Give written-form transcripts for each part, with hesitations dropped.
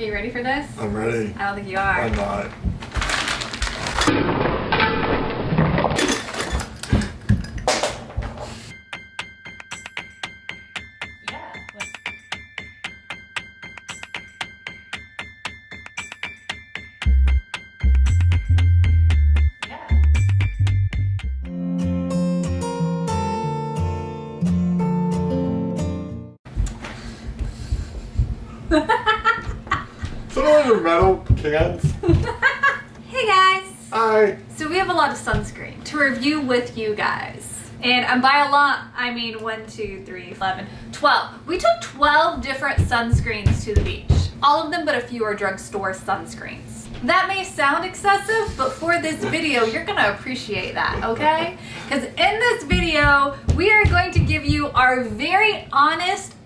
Are you ready for this? I'm ready. I don't think you are. I'm not. Some of those are metal cans. Hey guys! Hi. So we have a lot of sunscreen to review with you guys. And by a lot, I mean 12. We took 12 different sunscreens to the beach. All of them but a few are drugstore sunscreens. That may sound excessive, but for this video, you're gonna appreciate that, okay? Because in this video, we are going to give you our very honest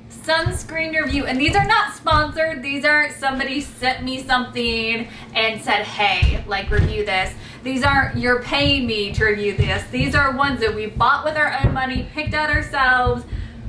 sunscreen review, and these are not sponsored. These aren't somebody sent me something and said, hey, like, review this. These aren't you're paying me to review this. These are ones that we bought with our own money, picked out ourselves,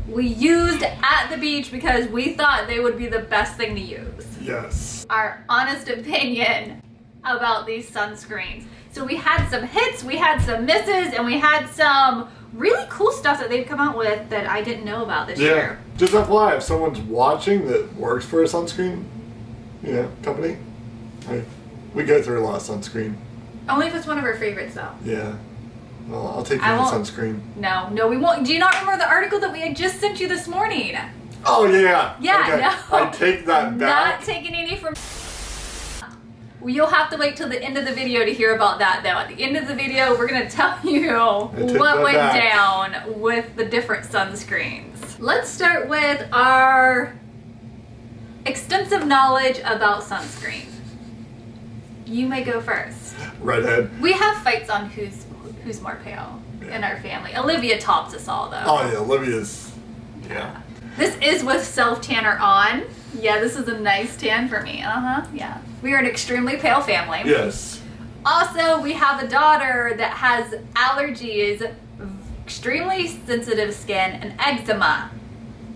we used at the beach because we thought they would be the best thing to use. Yes. Our honest opinion about these sunscreens. So we had some hits, we had some misses, and we had some really cool stuff that they've come out with that I didn't know about this year. Just FYI, if someone's watching that works for a sunscreen, company, we go through a lot of sunscreen. Only if it's one of our favorites, though. Yeah. Well, I'll take you to sunscreen. No, we won't. Do you not remember the article that we had just sent you this morning? Oh, yeah. Yeah, okay. no. I take that back. Not taking any from... Well, you'll have to wait till the end of the video to hear about that, though. At the end of the video, we're going to tell you what went down with the different sunscreens. Let's start with our extensive knowledge about sunscreen. You may go first. Redhead. We have fights on who's more pale in our family. Olivia tops us all, though. Oh, yeah, Olivia's... Yeah. This is with self-tanner on. Yeah, this is a nice tan for me. Yeah. We are an extremely pale family. Yes. Also, we have a daughter that has allergies, extremely sensitive skin, and eczema.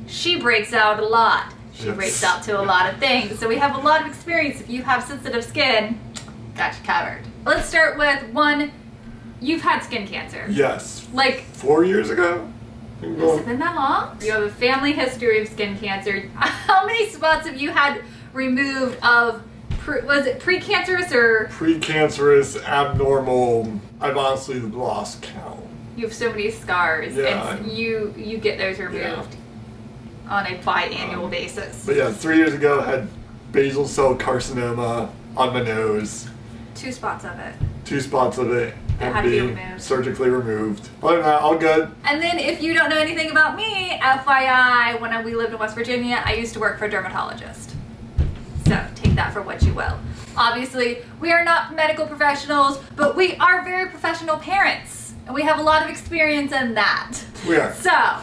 She breaks out a lot. She breaks out to a lot of things. So we have a lot of experience. If you have sensitive skin, got you covered. Let's start with one. You've had skin cancer. Yes. Like 4 years ago? Has it been that long? You have a family history of skin cancer. How many spots have you had removed of, was it precancerous or? Precancerous, abnormal, I've honestly lost count. You have so many scars, and you get those removed on a biannual basis. But yeah, 3 years ago I had basal cell carcinoma on my nose. 2 spots of it. 2 spots of it had to be removed. Surgically removed. Other than that, all good. And then if you don't know anything about me, FYI, when we lived in West Virginia, I used to work for a dermatologist. So take that for what you will. Obviously, we are not medical professionals, but we are very professional parents. And we have a lot of experience in that. We are. So,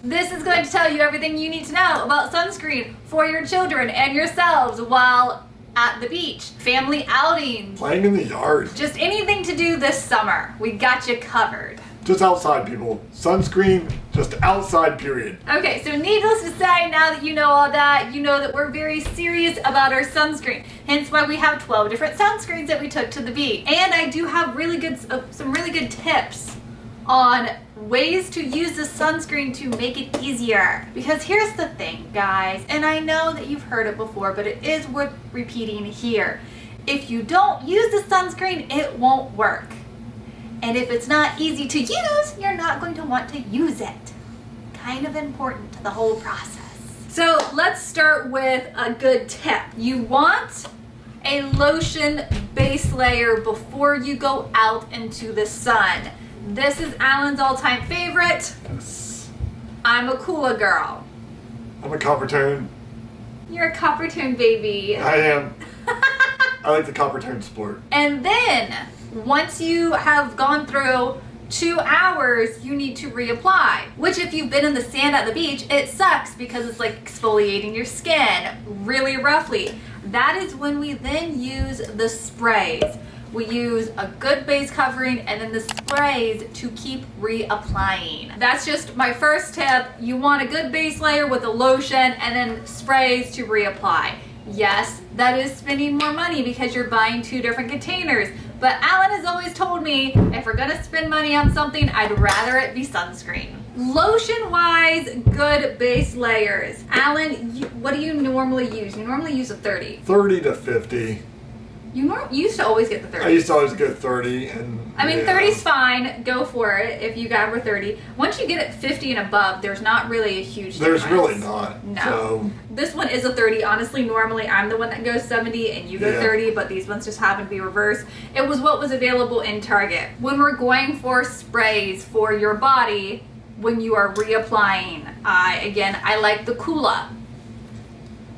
this is going to tell you everything you need to know about sunscreen for your children and yourselves while at the beach, family outings, playing in the yard, just anything to do this summer. We got you covered. Just outside, people. Sunscreen, just outside, period. Okay, so needless to say, now that you know all that, you know that we're very serious about our sunscreen. Hence why we have 12 different sunscreens that we took to the beach. And I do have some really good tips on ways to use the sunscreen to make it easier. Because here's the thing, guys, and I know that you've heard it before, but it is worth repeating here. If you don't use the sunscreen, it won't work. And if it's not easy to use, you're not going to want to use it. Kind of important to the whole process. So let's start with a good tip. You want a lotion base layer before you go out into the sun. This is Alan's all-time favorite. Yes. I'm a Coola girl. I'm a copper tone. You're a copper tone baby. I am. I like the copper tone sport. And then, once you have gone through 2 hours, you need to reapply. Which if you've been in the sand at the beach, it sucks because it's like exfoliating your skin really roughly. That is when we then use the sprays. We use a good base covering and then the sprays to keep reapplying. That's just my first tip. You want a good base layer with a lotion and then sprays to reapply. Yes, that is spending more money because you're buying 2 different containers. But Alan has always told me, if we're gonna spend money on something, I'd rather it be sunscreen. Lotion-wise, good base layers. Alan, what do you normally use? You normally use a 30. 30 to 50. You used to always get the 30. I used to always get 30, and I mean, 30's fine. Go for it if you got over 30. Once you get it 50 and above, there's not really a huge difference. There's really not. No. So, this one is a 30. Honestly, normally I'm the one that goes 70 and you go 30, but these ones just happen to be reversed. It was what was available in Target. When we're going for sprays for your body, when you are reapplying, I like the Kula.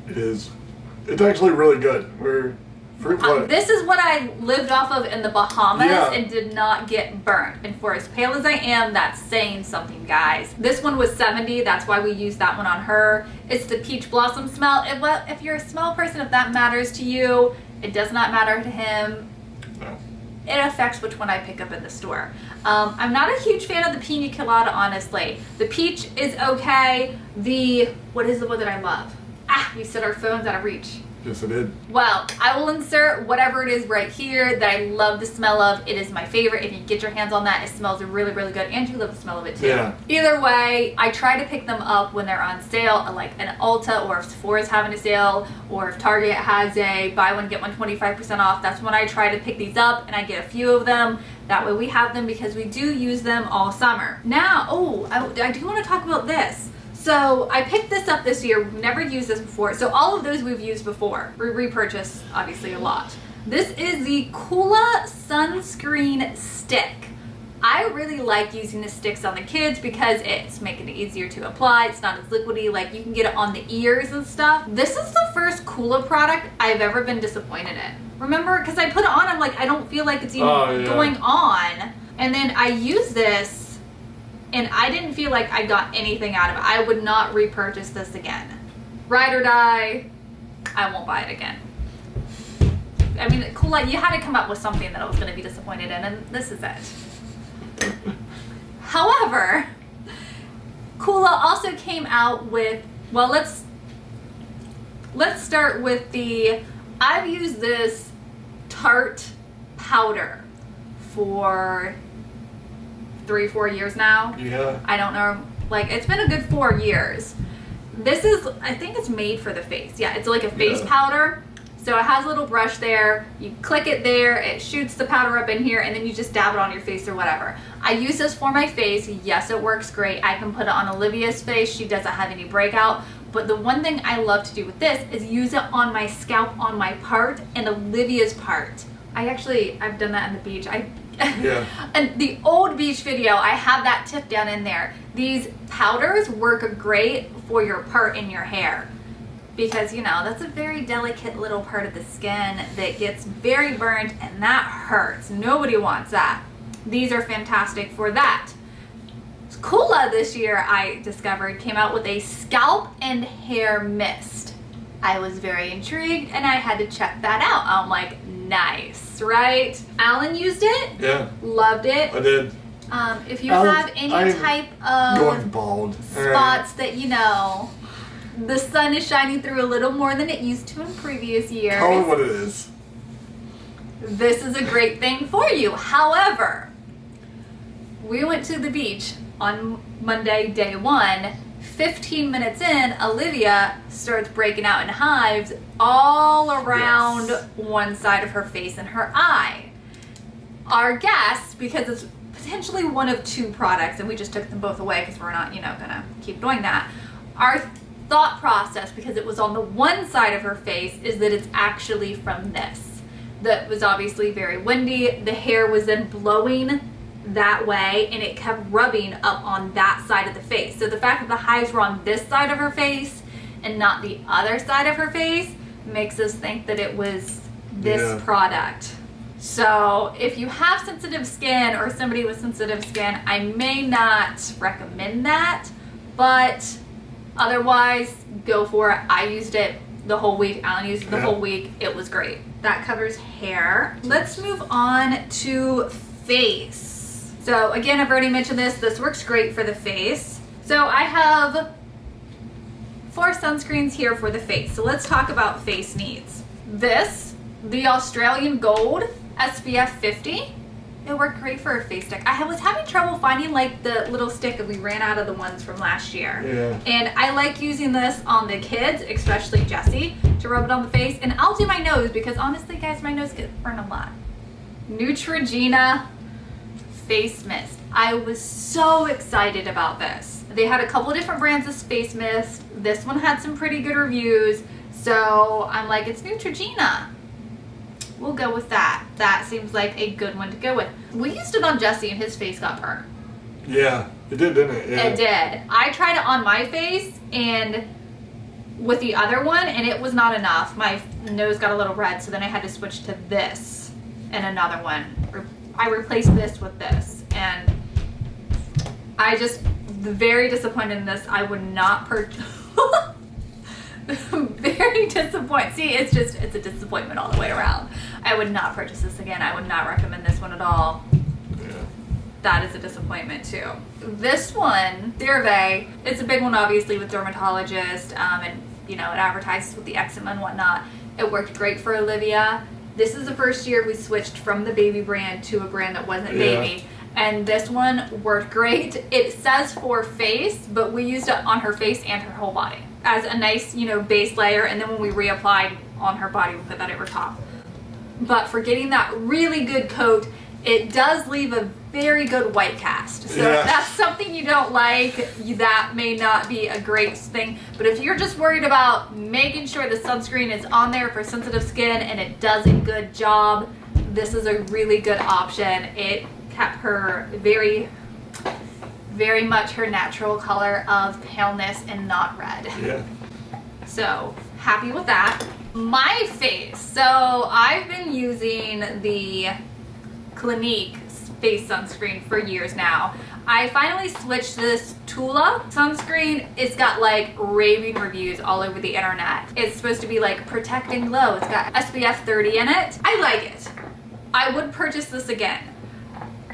it is. It's actually really good. This is what I lived off of in the Bahamas Yeah. and did not get burnt. And for as pale as I am, that's saying something, guys. This one was 70. That's why we used that one on her. It's the peach blossom smell. If you're a smell person, if that matters to you, it does not matter to him. No. It affects which one I pick up in the store. I'm not a huge fan of the pina colada, honestly. The peach is okay. What is the one that I love? We set our phones out of reach. Yes, it did. Well, I will insert whatever it is right here that I love the smell of. It is my favorite. If you get your hands on that, it smells really, really good. And you love the smell of it too. Yeah. Either way, I try to pick them up when they're on sale, like an Ulta, or if Sephora's having a sale, or if Target has a buy one, get one 25% off. That's when I try to pick these up, and I get a few of them. That way we have them because we do use them all summer. Now, I do want to talk about this. So I picked this up this year. We've never used this before. So all of those we've used before. We repurchase, obviously, a lot. This is the Kula Sunscreen Stick. I really like using the sticks on the kids because it's making it easier to apply. It's not as liquidy, like you can get it on the ears and stuff. This is the first Kula product I've ever been disappointed in. Remember, because I put it on, I'm like, I don't feel like it's even going on. And then I use this, and I didn't feel like I got anything out of it. I would not repurchase this again. Ride or die, I won't buy it again. I mean, Kula, you had to come up with something that I was going to be disappointed in, and this is it. However, Kula also came out with, well, let's start with I've used this Tarte powder for 3-4 years now. Yeah. I don't know. Like, it's been a good 4 years. This is, I think it's made for the face. Yeah, it's like a face powder. So it has a little brush there. You click it there, it shoots the powder up in here, and then you just dab it on your face or whatever. I use this for my face. Yes, it works great. I can put it on Olivia's face. She doesn't have any breakout. But the one thing I love to do with this is use it on my scalp, on my part, and Olivia's part. I've done that on the beach. And the old beach video, I have that tip down in there. These powders work great for your part in your hair. Because, that's a very delicate little part of the skin that gets very burnt, and that hurts. Nobody wants that. These are fantastic for that. Kula this year, I discovered, came out with a scalp and hair mist. I was very intrigued, and I had to check that out. I'm like, nice, right? Alan used it. Yeah. Loved it. I did. If you have any type of going bald. spots that, the sun is shining through a little more than it used to in previous years. Tell me what it is. This is a great thing for you. However, we went to the beach on Monday, day 1. 15 minutes in, Olivia starts breaking out in hives all around one side of her face and her eye. Our guess, because it's potentially one of 2 products, and we just took them both away because we're not, gonna keep doing that. Our thought process, because it was on the one side of her face, is that it's actually from this. That was obviously very windy. The hair was then blowing that way, and it kept rubbing up on that side of the face. So the fact that the hives were on this side of her face and not the other side of her face makes us think that it was this product. So if you have sensitive skin or somebody with sensitive skin, I may not recommend that, but otherwise, go for it. I used it the whole week. Alan used it the whole week. It was great. That covers hair. Let's move on to face. So again, I've already mentioned this. This works great for the face. So I have 4 sunscreens here for the face. So let's talk about face needs. This, the Australian Gold SPF 50. It worked great for a face stick. I was having trouble finding like the little stick that we ran out of the ones from last year. Yeah. And I like using this on the kids, especially Jessie, to rub it on the face. And I'll do my nose because honestly, guys, my nose gets burned a lot. Neutrogena face mist. I was so excited about this. They had a couple of different brands of face mist. This one had some pretty good reviews. So I'm like, it's Neutrogena. We'll go with that. That seems like a good one to go with. We used it on Jesse and his face got burned. Yeah, it did, didn't it? Yeah. It did. I tried it on my face and with the other one and it was not enough. My nose got a little red, so then I had to switch to this and another one. I replaced this with this and I just very disappointed in this. I would not purchase. Very disappointed. See, it's a disappointment all the way around. I would not purchase this again. I would not recommend this one at all. Yeah. That is a disappointment too. This one, CeraVe, it's a big one obviously with dermatologists, and you know, it advertises with the eczema and whatnot. It worked great for Olivia. This is the first year we switched from the baby brand to a brand that wasn't baby. And this one worked great. It says for face, but we used it on her face and her whole body as a nice, you know, base layer, and then when we reapplied on her body, we put that over top. But for getting that really good coat, it does leave a very good white cast. So if that's something you don't like, that may not be a great thing. But if you're just worried about making sure the sunscreen is on there for sensitive skin and it does a good job, this is a really good option. It kept her very much her natural color of paleness and not red. Yeah. So happy with that. My face. So I've been using the Clinique face sunscreen for years now. I finally switched to this Tula sunscreen. It's got like raving reviews all over the internet. It's supposed to be like protect and glow. It's got SPF 30 in it. I like it. I would purchase this again.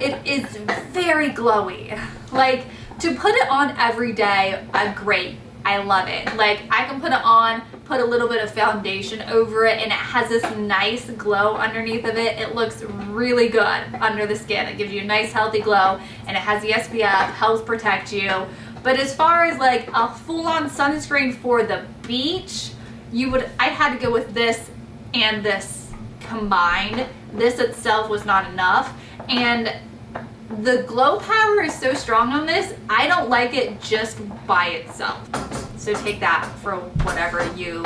It is very glowy. Like, to put it on every day, great. I love it. Like, I can put it on, put a little bit of foundation over it, and it has this nice glow underneath of it. It looks really good under the skin. It gives you a nice healthy glow, and it has the SPF, helps protect you. But as far as like a full-on sunscreen for the beach, I had to go with this and this combined. This itself was not enough. And the glow power is so strong on this, I don't like it just by itself. So take that for whatever you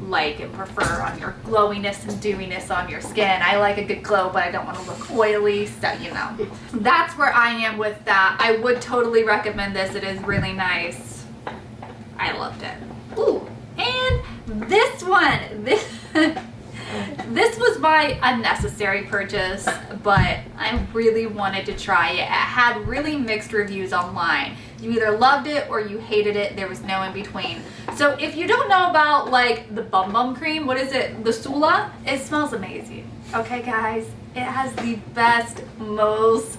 like and prefer on your glowiness and dewiness on your skin. I like a good glow, but I don't want to look oily, so you know. That's where I am with that. I would totally recommend this. It is really nice. I loved it. Ooh, and this one. This was my unnecessary purchase, but I really wanted to try it. It had really mixed reviews online. You either loved it or you hated it. There was no in between. So if you don't know about like the Bum Bum cream, what is it? The Sula? It smells amazing. Okay, guys? It has the best, most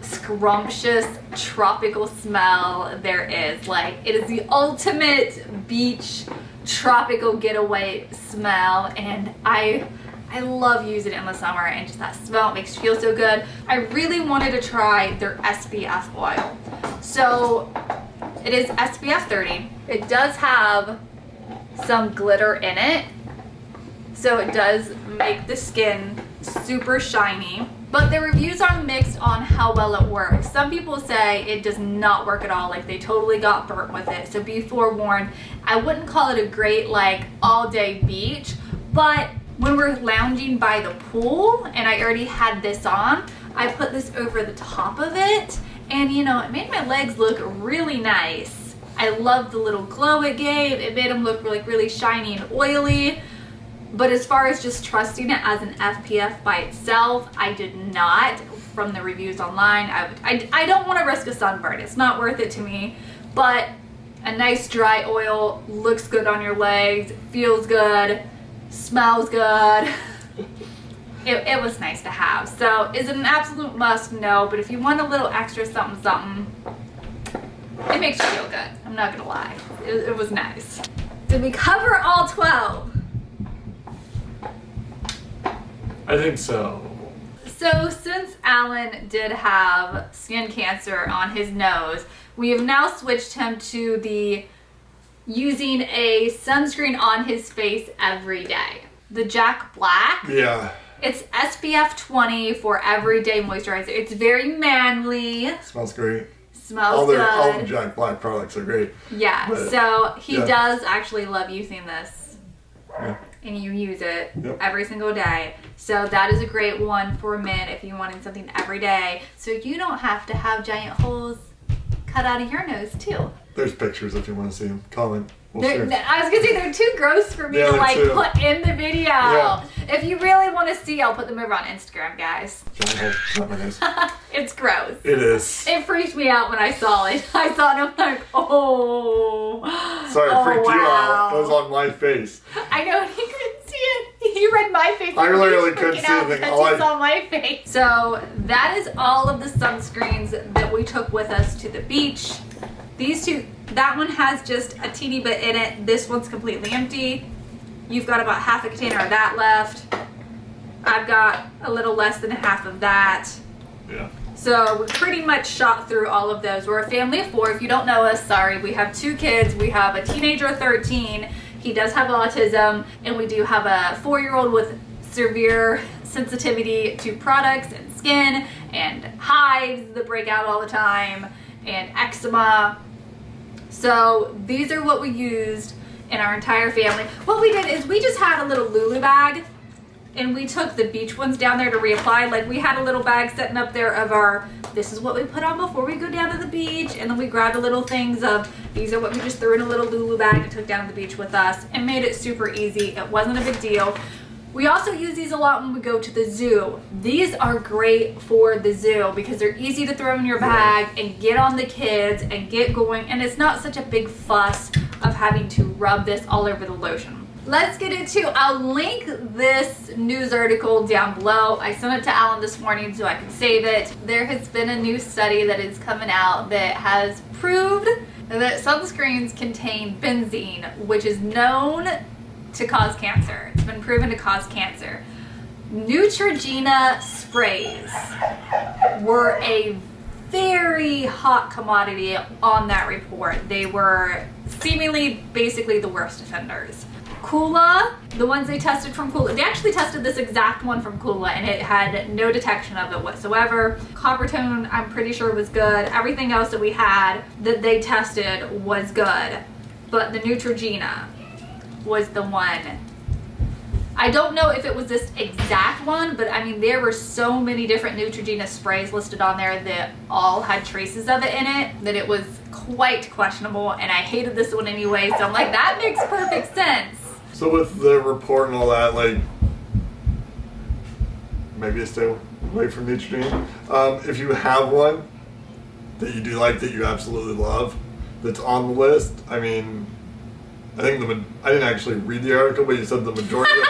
scrumptious tropical smell there is. Like, it is the ultimate beach tropical getaway smell, and I love using it in the summer, and just that smell makes you feel so good. I really wanted to try their SPF oil. So it is SPF 30. It does have some glitter in it, so it does make the skin super shiny. But the reviews are mixed on how well it works. Some people say it does not work at all, like they totally got burnt with it. So be forewarned. I wouldn't call it a great like all day beach, but when we're lounging by the pool and I already had this on, I put this over the top of it, and you know, it made my legs look really nice. I love the little glow it gave. It made them look like really shiny and oily. But as far as just trusting it as an SPF by itself, I did not. From the reviews online, I don't want to risk a sunburn. It's not worth it to me. But a nice dry oil looks good on your legs, feels good, smells good. It was nice to have. So is it an absolute must? No. But if you want a little extra something, It makes you feel good. I'm not gonna lie. It was nice. Did we cover all 12? I think so. So since Alan did have skin cancer on his nose, we have now switched him to the using a sunscreen on his face every day. The Jack Black. Yeah. It's SPF 20 for everyday moisturizer. It's very manly. Smells great. Smells good. All the Jack Black products are great. Yeah, But, so he yeah. does actually love using this. Yeah. And you use it Yep. every single day. So that is a great one for men if you wanted something every day. So you don't have to have giant holes cut out of your nose too. There's pictures if you want to see them. Comment. We'll They're, share. I was gonna say they're too gross for me Yeah, to they're like too. put in the video. Yeah. If you really want to see, I'll put them over on Instagram, guys. Giant hole. Not my nose. It's gross. It is. It freaked me out when I saw it. I saw it and I'm like, oh. Sorry, it freaked you out. wow. It was on my face. I know, and he couldn't see it. You read my face. I and he was literally couldn't freaking see out anything. because All he I- saw my face. So that is all of the sunscreens that we took with us to the beach. These two, that one has just a teeny bit in it. This one's completely empty. You've got about half a container of that left. I've got a little less than half of that. Yeah. So we pretty much shot through all of those. We're a family of 4. If you don't know us, sorry. We have 2 kids. We have a teenager, 13. He does have autism. And we do have a 4-year-old with severe sensitivity to products and skin and hives that break out all the time and eczema. So these are what we used in our entire family. What we did is we just had a little Lulu bag and we took the beach ones down there to reapply. Like we had a little bag sitting up there of our, this is what we put on before we go down to the beach. And then we grabbed the little things of, these are what we just threw in a little Lulu bag and took down to the beach with us and made it super easy. It wasn't a big deal. We also use these a lot when we go to the zoo. These are great for the zoo because they're easy to throw in your bag and get on the kids and get going. And it's not such a big fuss of having to rub this all over the lotion. Let's get into, I'll link this news article down below. I sent it to Alan this morning so I can save it. There has been a new study that is coming out that has proved that sunscreens contain benzene, which is known to cause cancer. It's been proven to cause cancer. Neutrogena sprays were a very hot commodity on that report. They were seemingly basically the worst offenders. Kula, the ones they tested from Kula, they actually tested this exact one from Kula and it had no detection of it whatsoever. Coppertone, I'm pretty sure was good. Everything else that we had that they tested was good. But the Neutrogena was the one. I don't know if it was this exact one, but I mean there were so many different Neutrogena sprays listed on there that all had traces of it in it that it was quite questionable, and I hated this one anyway, so I'm like, that makes perfect sense. So with the report and all that, like, maybe stay away from Neutrogena. If you have one that you do like, that you absolutely love, that's on the list, I mean, I think I didn't actually read the article, but you said the majority of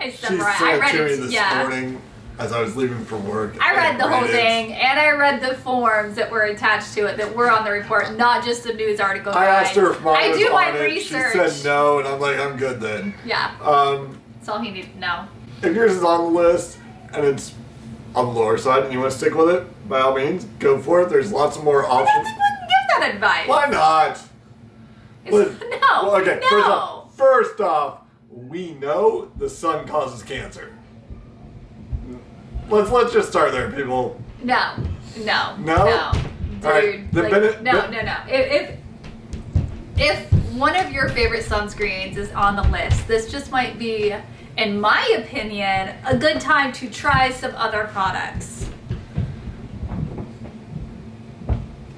I She sent it to me this morning as I was leaving for work. I read the whole ratings. thing, and I read the forms that were attached to it that were on the report, not just the news article. I asked her if mine I was do on my it. research. She said no, and I'm like, I'm good then. Yeah, Um, that's all he needed to know. if yours is on the list and it's on the lower side and you want to stick with it, by all means, go for it. There's lots of more I options. wouldn't give that advice. Why not? No, Well, okay, no. first off, we know the sun causes cancer. Let's just start there, people. No. No? Dude, All right, the like, Bennett- no. If one of your favorite sunscreens is on the list, this just might be, in my opinion, a good time to try some other products.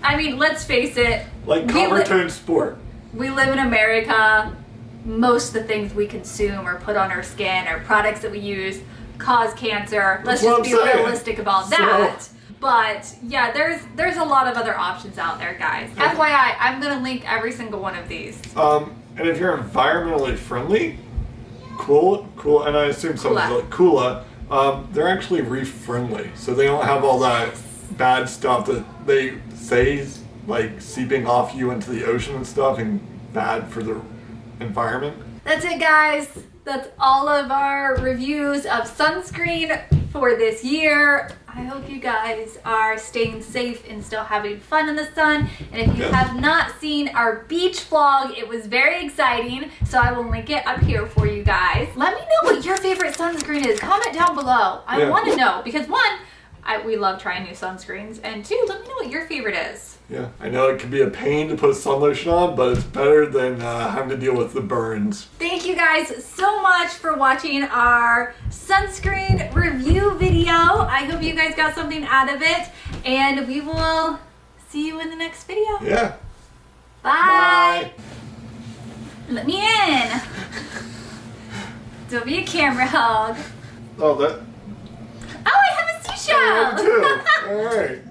I mean, let's face it. Like Coppertone Sport. We live in America. Most of the things we consume or put on our skin or products that we use cause cancer. Let's That's what just be I'm saying. realistic about that. But yeah, there's a lot of other options out there, guys. FYI, I'm gonna link every single one of these. And if you're environmentally friendly, cool, and I assume some of like Kula, they're actually reef friendly, so they don't have all that bad stuff that they say is like seeping off you into the ocean and stuff and bad for the environment. That's it, guys. That's all of our reviews of sunscreen for this year. I hope you guys are staying safe and still having fun in the sun. And if you have not seen our beach vlog, it was very exciting. So I will link it up here for you guys. Let me know what your favorite sunscreen is. Comment down below. I want to know because one, we love trying new sunscreens. And two, let me know what your favorite is. Yeah, I know it can be a pain to put sun lotion on, but it's better than having to deal with the burns. Thank you guys so much for watching our sunscreen review video. I hope you guys got something out of it, and we will see you in the next video. Yeah. Bye. Let me in. Don't be a camera hog. Oh, that. Oh, I have a seashell. All right.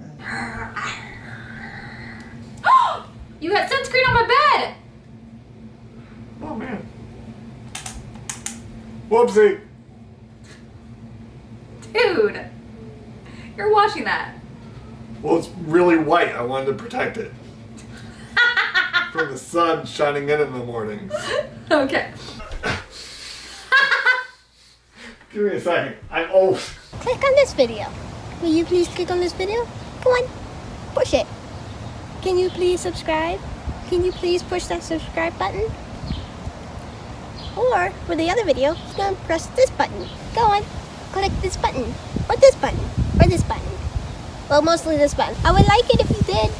You got sunscreen on my bed. Oh man. Whoopsie. Dude, you're washing that. Well, it's really white. I wanted to protect it from the sun shining in the mornings. Okay. Give me a second. I'm old. Click on this video. Will you please click on this video? Come on, push it. Can you please subscribe? Can you please push that subscribe button? Or for the other video, you're gonna press this button. Go on, click this button, or this button, or this button. Well, mostly this button. I would like it if you did.